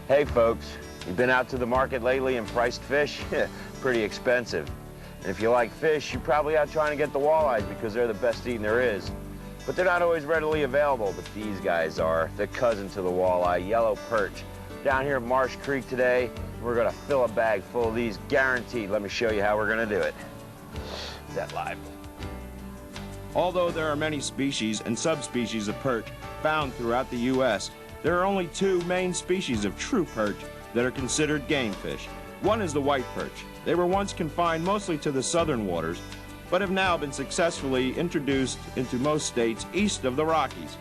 Hey folks, you've been out to the market lately and priced fish? Pretty expensive. And if you like fish, you're probably out trying to get the walleyes because they're the best eating there is. But they're not always readily available, but these guys are. They're cousin to the walleye, yellow perch. Down here at Marsh Creek today, we're gonna fill a bag full of these, guaranteed. Let me show you how we're gonna do it. Is that live? Although there are many species and subspecies of perch found throughout the U.S., there are only two main species of true perch that are considered game fish. One is the white perch. They were once confined mostly to the southern waters, but have now been successfully introduced into most states east of the Rockies.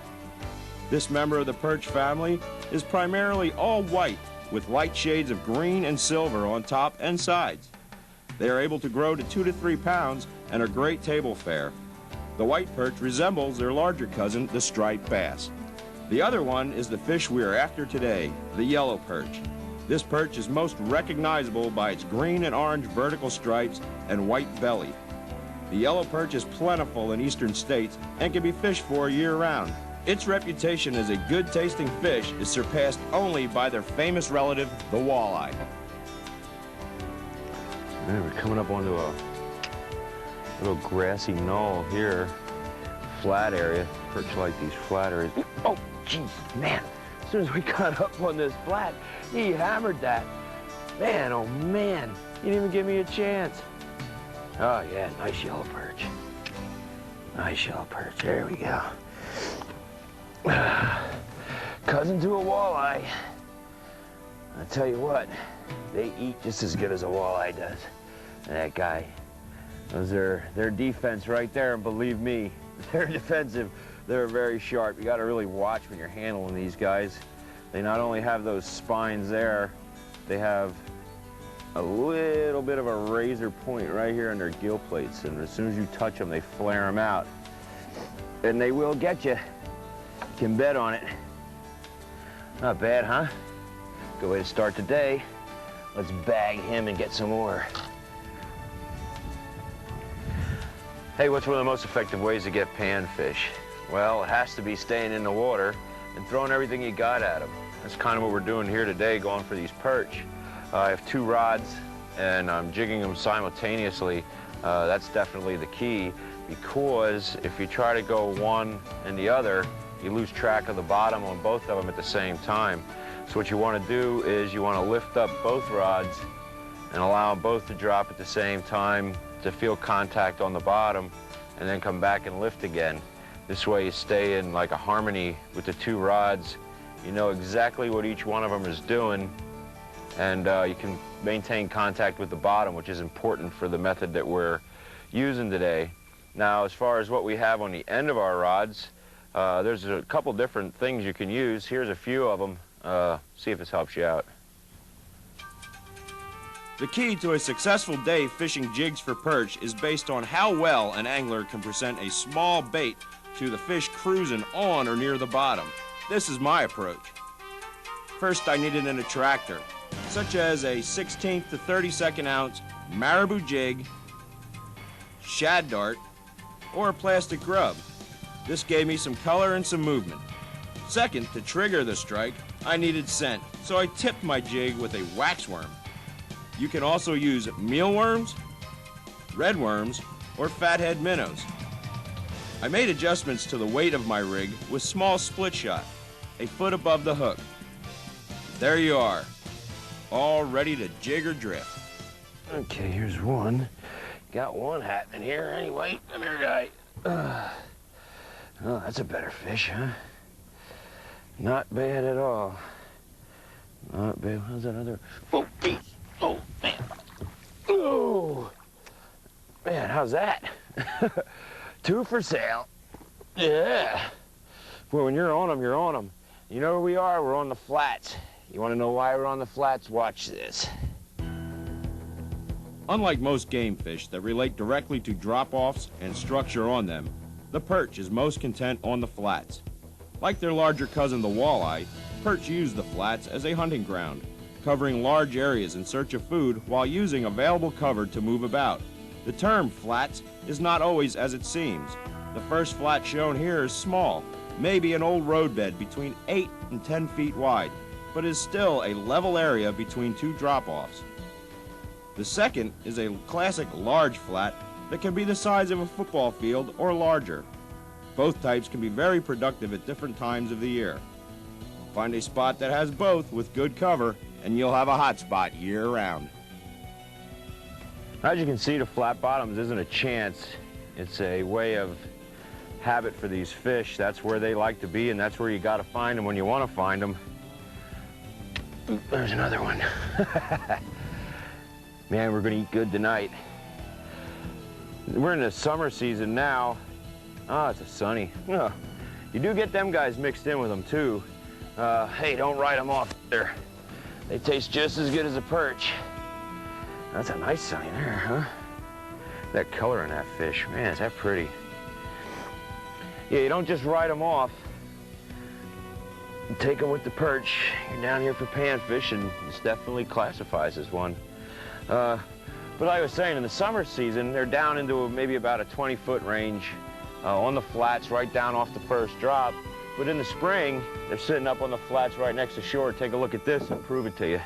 This member of the perch family is primarily all white, with light shades of green and silver on top and sides. They are able to grow to 2 to 3 pounds and are great table fare. The white perch resembles their larger cousin, the striped bass. The other one is the fish we are after today, the yellow perch. This perch is most recognizable by its green and orange vertical stripes and white belly. The yellow perch is plentiful in eastern states and can be fished for year-round. Its reputation as a good-tasting fish is surpassed only by their famous relative, the walleye. Man, we're coming up onto a little grassy knoll here, flat area. Perch like these flat areas. Oh, jeez, man. As soon as we got up on this flat, he hammered that. Man, oh man, he didn't even give me a chance. Oh yeah, nice yellow perch. Nice yellow perch, there we go. Cousin to a walleye. I tell you what, they eat just as good as a walleye does. And that guy, those are their defense right there, and believe me, they're defensive. They're very sharp. You gotta really watch when you're handling these guys. They not only have those spines there, they have a little bit of a razor point right here on their gill plates, and as soon as you touch them, they flare them out. And they will get you. You can bet on it. Not bad, huh? Good way to start the day. Let's bag him and get some more. Hey, what's one of the most effective ways to get panfish? Well, it has to be staying in the water and throwing everything you got at them. That's kind of what we're doing here today, going for these perch. I have 2 rods, and I'm jigging them simultaneously. That's definitely the key, because if you try to go one and the other, you lose track of the bottom on both of them at the same time. So what you want to do is you want to lift up both rods and allow them both to drop at the same time to feel contact on the bottom, and then come back and lift again. This way you stay in like a harmony with the 2 rods. You know exactly what each one of them is doing, and you can maintain contact with the bottom, which is important for the method that we're using today. Now, as far as what we have on the end of our rods, there's a couple different things you can use. Here's a few of them. See if this helps you out. The key to a successful day fishing jigs for perch is based on how well an angler can present a small bait to the fish cruising on or near the bottom. This is my approach. First, I needed an attractor, such as a 16th to 32nd ounce marabou jig, shad dart, or a plastic grub. This gave me some color and some movement. Second, to trigger the strike, I needed scent, so I tipped my jig with a waxworm. You can also use mealworms, redworms, or fathead minnows. I made adjustments to the weight of my rig with small split shot, a foot above the hook. There you are, all ready to jig or drift. Okay, here's one. Got one happening here anyway. Come here, guy. Oh, that's a better fish, huh? Not bad at all. Not bad. How's that other? Oh, geez. Oh, man. Oh, man, how's that? 2 for sale. Yeah. Well, when you're on them, you're on them. You know where we are? We're on the flats. You want to know why we're on the flats? Watch this. Unlike most game fish that relate directly to drop-offs and structure on them, the perch is most content on the flats. Like their larger cousin, the walleye, perch use the flats as a hunting ground, covering large areas in search of food while using available cover to move about. The term flats is not always as it seems. The first flat shown here is small, maybe an old roadbed between 8 and 10 feet wide. but is still a level area between two drop-offs. The second is a classic large flat that can be the size of a football field or larger. Both types can be very productive at different times of the year. Find a spot that has both with good cover, and you'll have a hot spot year-round. As you can see, the flat bottoms isn't a chance. It's a way of habit for these fish. That's where they like to be, and that's where you got to find them when you want to find them. Ooh, there's another one. Man, we're going to eat good tonight. We're in the summer season now. Oh, it's a sunny. Oh, you do get them guys mixed in with them, too. Hey, don't write them off there. They taste just as good as a perch. That's a nice sunny there, huh? That color in that fish, man, is that pretty. Yeah, you don't just write them off. You take them with the perch. You're down here for panfish, and this definitely classifies as one. But like I was saying, in the summer season, they're down into maybe about a 20-foot range on the flats, right down off the first drop. But in the spring, they're sitting up on the flats right next to shore. Take a look at this and prove it to you.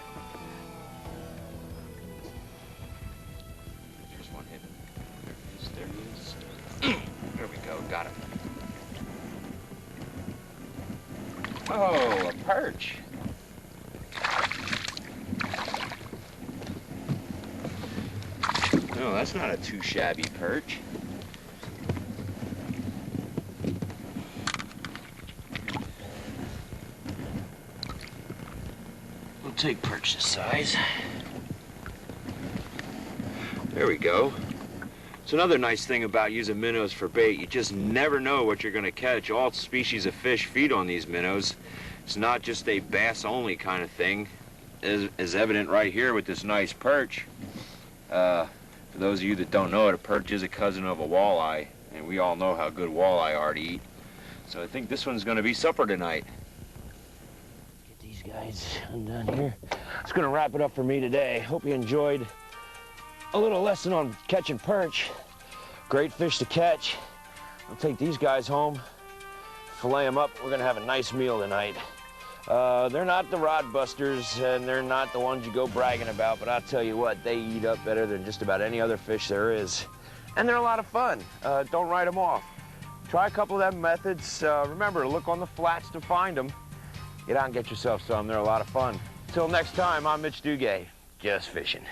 Here's one hit. There he is. There we go, got it. Oh, a perch. No, that's not a too shabby perch. We'll take perch this size. There we go. It's another nice thing about using minnows for bait. You just never know what you're going to catch. All species of fish feed on these minnows. It's not just a bass-only kind of thing, as evident right here with this nice perch. For those of you that don't know it, a perch is a cousin of a walleye, and we all know how good walleye are to eat. So I think this one's going to be supper tonight. Get these guys undone here. It's going to wrap it up for me today. Hope you enjoyed a little lesson on catching perch. Great fish to catch. I'll take these guys home, fillet them up. We're going to have a nice meal tonight. They're not the rod busters, and they're not the ones you go bragging about, but I'll tell you what, they eat up better than just about any other fish there is. And they're a lot of fun. Don't write them off. Try a couple of them methods. Remember, look on the flats to find them. Get out and get yourself some. They're a lot of fun. Till next time, I'm Mitch Duguay, just fishing.